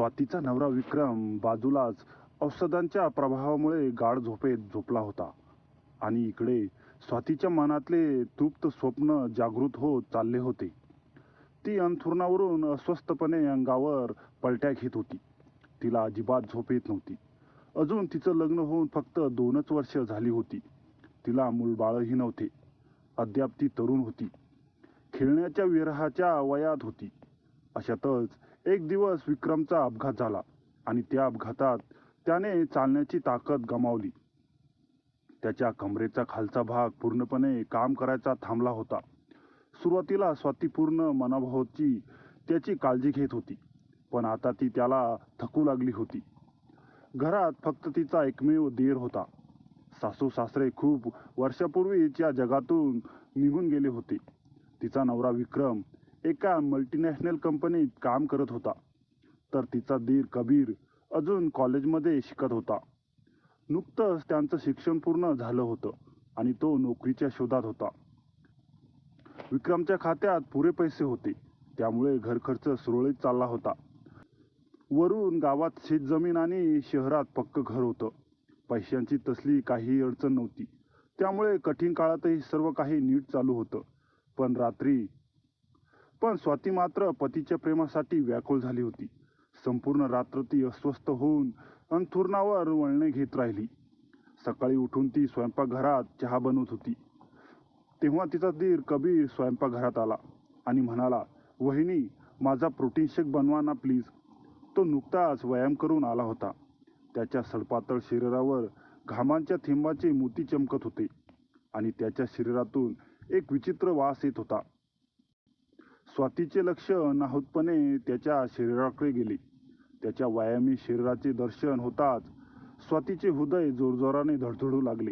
स्वातीचा नवरा विक्रम बाजूलाच औषधांच्या प्रभावामुळे गाढ झोपेत झोपला होता आणि इकडे स्वातीच्या मनातले तृप्त स्वप्न जागृत होत चालले होते. ती अंथरुणावरून अस्वस्थपणे अंगावर पलट्या घेत होती. तिला अजिबात झोप येत नव्हती. अजून तिचं लग्न होऊन फक्त 2च वर्ष झाली होती. तिला मूलबाळही नव्हते. अद्याप ती तरुण होती. खेळण्याच्या विरहाच्या वयात होती. अशातच एक दिवस विक्रमचा अपघात झाला आणि त्या अपघातात त्याने चालण्याची ताकद गमावली. त्याच्या कमरेचा खालचा भाग पूर्णपणे काम करायचा थांबला होता. सुरुवातीला स्वाती पूर्ण मनाभोवती त्याची काळजी घेत होती, पण आता ती त्याला थकू लागली होती. घरात फक्त तिचा एकमेव दीर होता. सासू सासरे खूप वर्षापूर्वीच या जगातून निघून गेले होते. तिचा नवरा विक्रम एका मल्टीनॅशनल कंपनीत काम करत होता, तर तिचा दीर कबीर अजून कॉलेजमध्ये शिकत होता. नुकतंच त्यांचं शिक्षण पूर्ण झालं होतं आणि तो नोकरीच्या शोधात होता. विक्रमच्या खात्यात पुरे पैसे होते, त्यामुळे घरखर्च सुरळीत चालला होता. वरून गावात शेतजमीन आणि शहरात पक्कं घर होतं. पैशांची तसली काही अडचण नव्हती, त्यामुळे कठीण काळातही सर्व काही नीट चालू होतं. पण स्वाती मात्र पतीच्या प्रेमासाठी व्याकुळ झाली होती. संपूर्ण रात्र ती अस्वस्थ होऊन अंथरुणावर वळणे घेत राहिली. सकाळी उठून ती स्वयंपाकघरात चहा बनवत होती, तेव्हा तिचा दीर कबीर स्वयंपाकघरात आला आणि म्हणाला, "वहिनी, माझा प्रोटीन शेक बनवा ना प्लीज." तो नुकताच व्यायाम करून आला होता. त्याच्या सडपातळ शरीरावर घामांच्या थेंबाचे मोती चमकत होते आणि त्याच्या शरीरातून एक विचित्र वास येत होता. स्वातीचे लक्ष अनाहूतपणे त्याच्या शरीराकडे गेले. त्याच्या व्यायामी शरीराचे दर्शन होताच स्वातीचे हृदय जोरजोराने धडधडू लागले.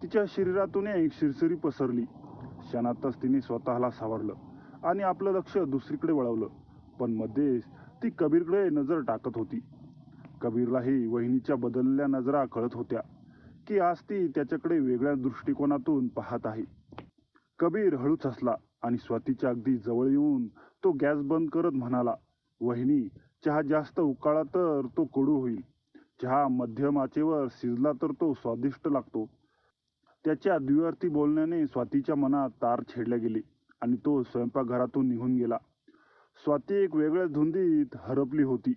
तिच्या शरीरातून एक शिरशिरी पसरली. क्षणातच तिने स्वतःला सावरलं आणि आपलं लक्ष दुसरीकडे वळवलं. पण मध्येच ती कबीरकडे नजर टाकत होती. कबीरलाही वहिनीच्या बदललेल्या नजरा कळत होत्या की आज ती त्याच्याकडे वेगळ्या दृष्टिकोनातून पाहत आहे. कबीर हळूच हसला आणि स्वातीच्या अगदी जवळ येऊन तो गॅस बंद करत म्हणाला, "वहिनी, चहा जास्त उकाळला तर तो कडू होईल. चहा मध्यम आचेवर शिजला तर तो स्वादिष्ट लागतो." त्याच्या द्विअर्थी बोलण्याने स्वातीच्या मनात तार छेडल्या गेले आणि तो स्वयंपाकघरातून निघून गेला. स्वाती एक वेगळ्याच धुंदीत हरपली होती.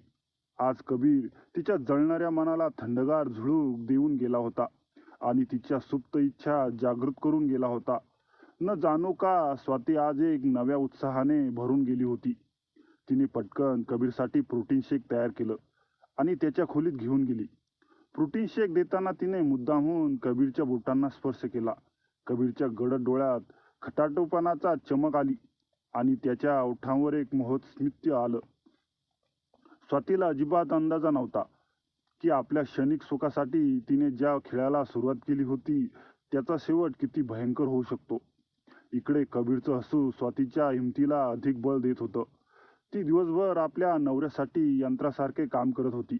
आज कबीर तिच्या जळणाऱ्या मनाला थंडगार झुळूक देऊन गेला होता आणि तिच्या सुप्त इच्छा जागृत करून गेला होता. न जाणो का स्वाती आज एक नव्या उत्साहाने भरून गेली होती. तिने पटकन कबीरसाठी प्रोटीन शेक तयार केलं आणि त्याच्या खोलीत घेऊन गेली. प्रोटीन शेक देताना तिने मुद्दामहून कबीरच्या बोटांना स्पर्श केला. कबीरच्या गडद डोळ्यात खटाटोपणाचा चमक आली आणि त्याच्या ओठांवर एक मोहक स्मित आलं. स्वातीला अजिबात अंदाजा नव्हता की आपल्या क्षणिक सुखासाठी तिने ज्या खेळाला सुरुवात केली होती त्याचा शेवट किती भयंकर होऊ शकतो. इकडे कबीरचं हसू स्वातीच्या हिमतीला अधिक बळ देत होतं. ती दिवसभर आपल्या नवऱ्यासाठी यंत्रासारखे काम करत होती,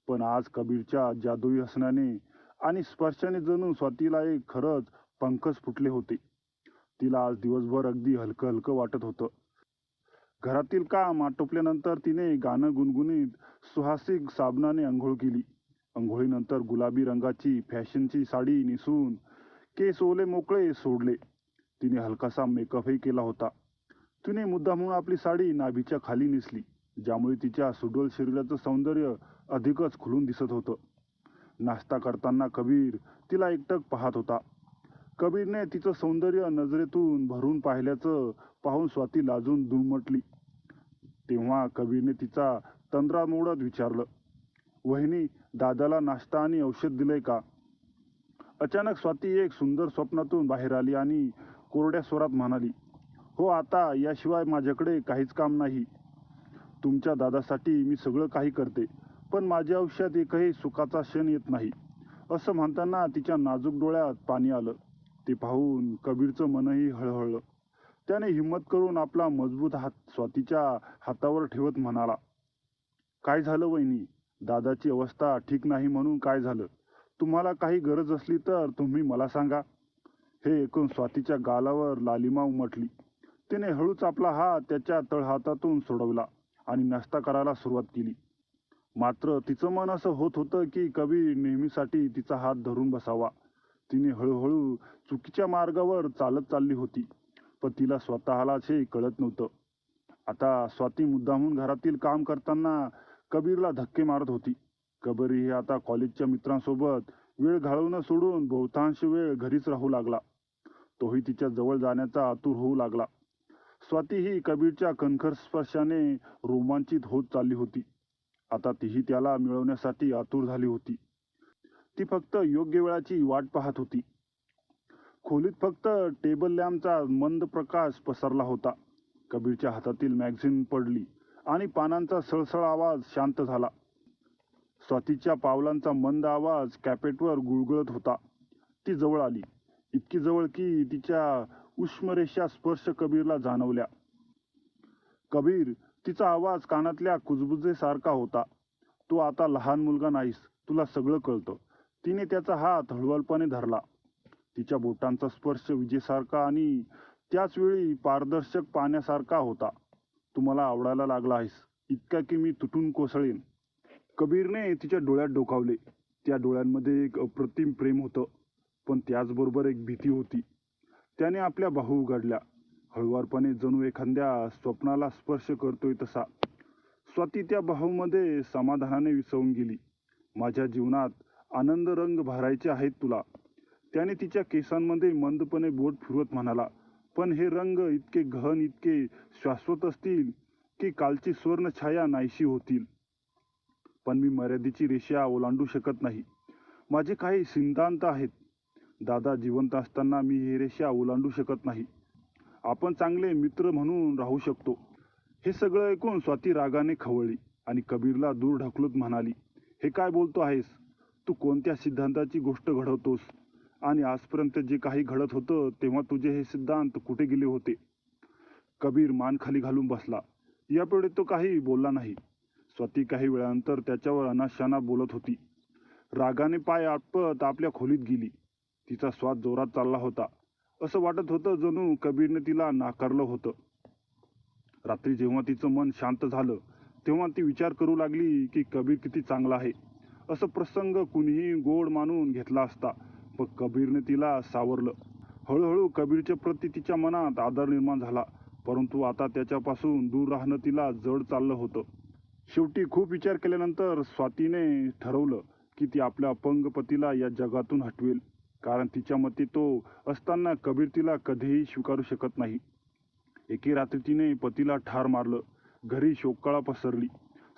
पण आज कबीरच्या जादुई हसण्याने आणि स्पर्शाने जणू स्वातीला एक खरंच पंखच फुटले होते. तिला आज दिवसभर अगदी हलकं हलकं वाटत होतं. घरातील काम आटोपल्यानंतर तिने गाणं गुणगुणीत सुहासिक साबणाने अंघोळ केली. अंघोळीनंतर गुलाबी रंगाची फॅशनची साडी नेसून केस ओले मोकळे सोडले. तिने हलकासा मेकअपही केला होता. तिने मुद्दामहून आपली साडी नाभीच्या खाली नेसली, ज्यामुळे तिच्या सुडोल शरीराचं सौंदर्य अधिकच खुलून दिसत होतं. नाश्ता करताना कबीर तिला एकटक पाहत होता. कबीरने तिचं सौंदर्य नजरेतून भरून पाहिल्याचं पाहून स्वाती लाजून दुमटली. तेव्हा कबीरने तिचा तंद्रा मोडत विचारलं, "वहिनी, दादाला नाश्ता आणि औषध दिलंय का?" अचानक स्वाती एक सुंदर स्वप्नातून बाहेर आली आणि कोरड्या स्वरात म्हणाली, "हो, आता याशिवाय माझ्याकडे काहीच काम नाही. तुमच्या दादासाठी मी सगळं काही करते, पण माझ्या आयुष्यात एकही सुखाचा क्षण येत नाही." असं म्हणताना तिच्या नाजूक डोळ्यात पाणी आलं. ते पाहून कबीरचं मनही हळहळलं. त्याने हिंमत करून आपला मजबूत हात स्वातीच्या हातावर ठेवत म्हणाला, "काय झालं वहिनी? दादाची अवस्था ठीक नाही म्हणून काय झालं? तुम्हाला काही गरज असली तर तुम्ही मला सांगा." हे ऐकून स्वातीच्या गालावर लालिमा उमटली. तिने हळूच आपला हात त्याच्या तळहातातून सोडवला आणि नाश्ता करायला सुरुवात केली. मात्र तिचं मन असं होत होतं की कबीर नेहमीसाठी तिचा हात धरून बसावा. तिने हळूहळू चुकीच्या मार्गावर चालत चालली होती, पण तिला स्वतःलाच हे कळत नव्हतं. आता स्वाती मुद्दामहून घरातील काम करताना कबीरला धक्के मारत होती. कबीर ही आता कॉलेजच्या मित्रांसोबत वेळ घालवणं सोडून बहुतांश वेळ घरीच राहू लागला. तोही तिच्या जवळ जाण्याचा आतुर होऊ लागला. स्वाती ही कबीरच्या कणखर स्पर्शाने रोमांचित होत चालली होती. आता तीही त्याला मिळवण्यासाठी आतुर झाली होती. ती फक्त योग्य वेळाची वाट पाहत होती. खोलीत फक्त टेबल लॅम्पचा मंद प्रकाश पसरला होता. कबीरच्या हातातील मॅगझिन पडली आणि पानांचा सळसळ आवाज शांत झाला. स्वातीच्या पावलांचा मंद आवाज कॅपेटवर गुळगुळत होता. ती जवळ आली, इतकी जवळ की तिच्या उष्मरेषा स्पर्श कबीरला जाणवल्या. कबीर, तिचा आवाज कानातल्या कुजबुजेसारखा होता. तू आता लहान मुलगा नाहीस, तुला सगळं कळतं. तिने त्याचा हात हळुवारपणे धरला. तिच्या बोटांचा स्पर्श विजेसारखा आणि त्याच वेळी पारदर्शक पाण्यासारखा होता. तू मला आवडायला लागला आहेस, इतका की मी तुटून कोसळेन. कबीरने तिच्या डोळ्यात डोकावले. त्या डोळ्यांमध्ये एक अप्रतिम प्रेम होतं, पण त्याचबरोबर एक भीती होती. त्याने आपल्या बाहू उघडल्या, हळुवारपणे, जणू एखाद्या स्वप्नाला स्पर्श करतोय तसा. स्वाती त्या बाहूमध्ये समाधानाने विसवून गेली. माझ्या जीवनात आनंद रंग भरायचे आहेत तुला. त्याने तिच्या केसांमध्ये मंदपणे बोट फिरवत म्हणाला. पण हे रंग इतके गहन, इतके शाश्वत असतील की कालची स्वर्ण छाया नाहीशी होतील. पण मी मर्यादेची रेषा ओलांडू शकत नाही. माझे काही सिद्धांत आहेत. दादा जिवंत असताना मी ही रेषा ओलांडू शकत नाही. आपण चांगले मित्र म्हणून राहू शकतो. हे सगळं ऐकून स्वाती रागाने खवळली आणि कबीरला दूर ढकलत म्हणाली, हे काय बोलतो आहेस? तू कोणत्या सिद्धांताची गोष्ट घडवतोस? आणि आजपर्यंत जे काही घडत होतं तेव्हा तुझे हे सिद्धांत कुठे गेले होते? कबीर मान खाली घालून बसला. यापुढे तो काही बोलला नाही. स्वाती काही वेळानंतर त्याच्यावर अनाशाना बोलत होती. रागाने पाय आपटत आपल्या खोलीत गेली. तिचा श्वास जोरात चालला होता. असं वाटत होतं जणू कबीरने तिला नाकारलं होतं. रात्री जेव्हा तिचं मन शांत झालं तेव्हा ती विचार करू लागली की कबीर किती चांगला आहे. असं प्रसंग कुणीही गोड मानून घेतला असता, पण कबीरने तिला सावरलं. हळूहळू कबीरच्या प्रती तिच्या मनात आदर निर्माण झाला, परंतु आता त्याच्यापासून दूर राहणं तिला जड चाललं होतं. शेवटी खूप विचार केल्यानंतर स्वातीने ठरवलं की ती आपल्या अपंग पतीला या जगातून हटवेल, कारण तिच्या मते तो असताना कबीर तिला कधीही स्वीकारू शकत नाही. एके रात्री तिने पतीला ठार मारलं. घरी शोककळा पसरली.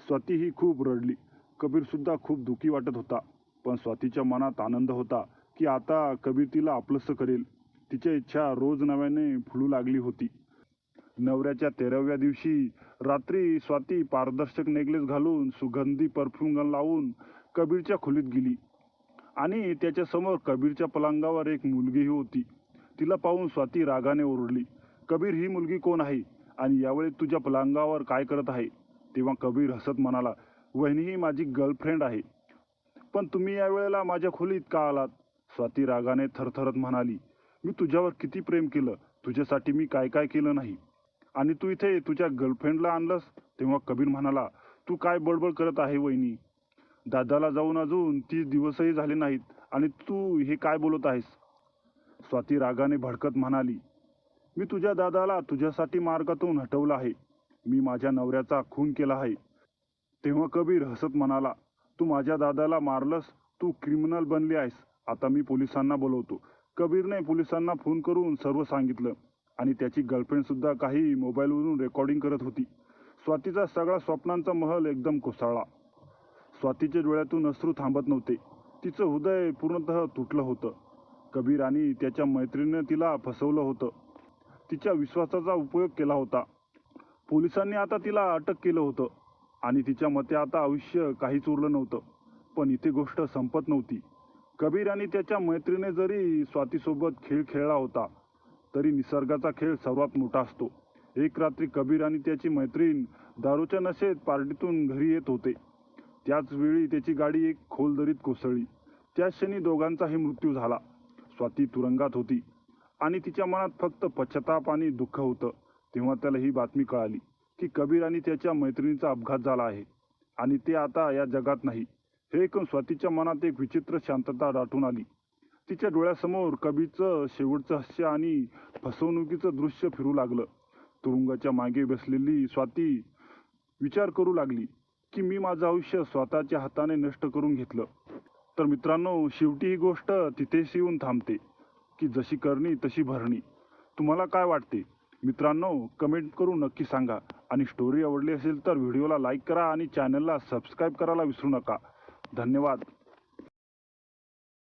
स्वाती ही खूप रडली. कबीर सुद्धा खूप दुःखी वाटत होता, पण स्वातीच्या मनात आनंद होता की आता कबीर तिला आपलंसं करेल. तिची इच्छा रोज नव्याने फुलू लागली होती. नवऱ्याच्या 13व्या दिवशी रात्री स्वाती पारदर्शक नेकलेस घालून, सुगंधी परफ्यूम लावून कबीरच्या खोलीत गेली आणि त्याच्यासमोर कबीरच्या पलंगावर एक मुलगीही होती. तिला पाहून स्वाती रागाने ओरडली, कबीर, ही मुलगी कोण आहे आणि यावेळी तुझ्या पलंगावर काय करत आहे? तेव्हा कबीर हसत म्हणाला, वहिनी, ही माझी गर्लफ्रेंड आहे. पण तुम्ही यावेळेला माझ्या खोलीत का आलात? स्वाती रागाने थरथरत म्हणाली, मी तुझ्यावर किती प्रेम केलं, तुझ्यासाठी मी काय काय केलं नाही, आणि तू इथे तुझ्या गर्लफ्रेंडला आणलंस? तेव्हा कबीर म्हणाला, तू काय बडबड करत आहे वहिनी? दादाला जाऊन अजून 30 दिवसही झाले नाहीत आणि तू हे काय बोलत आहेस? स्वाती रागाने भडकत म्हणाली, मी तुझ्या दादाला तुझ्यासाठी मार्गातून हटवलं आहे. मी माझ्या नवऱ्याचा खून केला आहे. तेव्हा कबीर हसत म्हणाला, तू माझ्या दादाला मारलंस? तू क्रिमिनल बनली आहेस. आता मी पोलिसांना बोलवतो. कबीरने पोलिसांना फोन करून सर्व सांगितलं आणि त्याची गर्लफ्रेंड सुद्धा काही मोबाईलवरून रेकॉर्डिंग करत होती. स्वातीचा सगळा स्वप्नांचा महल एकदम कोसळला. स्वातीच्या डोळ्यातून अश्रू थांबत नव्हते. तिचं हृदय पूर्णतः तुटलं होतं. कबीर आणि त्याच्या मैत्रिणीने तिला फसवलं होतं. तिच्या विश्वासाचा उपयोग केला होता. पोलिसांनी आता तिला अटक केलं होतं आणि तिच्या मते आता आयुष्य काहीच उरलं नव्हतं. पण इथे गोष्ट संपत नव्हती. कबीर आणि त्याच्या मैत्रिणीने जरी स्वातीसोबत खेळ खेळला होता, तरी निसर्गाचा खेळ सर्वात मोठा असतो. एक रात्री कबीर आणि त्याची मैत्रीण दारूच्या नशेत पार्टीतून घरी येत होते. त्याच वेळी त्याची गाडी एक खोल दरीत कोसळली. त्याच क्षणी दोघांचाही मृत्यू झाला. स्वाती तुरुंगात होती आणि तिच्या मनात फक्त पश्चाताप आणि दुःख होतं. तेव्हा त्याला ही बातमी कळाली. की कबीर आणि त्याच्या मैत्रिणीचा अपघात झाला आहे आणि ते आता या जगात नाही. हे ऐकून स्वातीच्या मनात एक विचित्र शांतता दाटून आली. तिच्या डोळ्यासमोर कबीरचं शेवटचं हास्य आणि फसवणुकीचं दृश्य फिरू लागलं. तुरुंगाच्या मागे बसलेली स्वाती विचार करू लागली की मी माझं आयुष्य स्वतःच्या हाताने नष्ट करून घेतलं. तर मित्रांनो, शेवटी ही गोष्ट तिथेच येऊन थांबते की जशी करणी तशी भरणी. तुम्हाला काय वाटते मित्रांनो? कमेंट करून नक्की सांगा. आणि स्टोरी आवडली असेल तर व्हिडिओला लाईक करा आणि चॅनलला सबस्क्राईब करायला विसरू नका. धन्यवाद.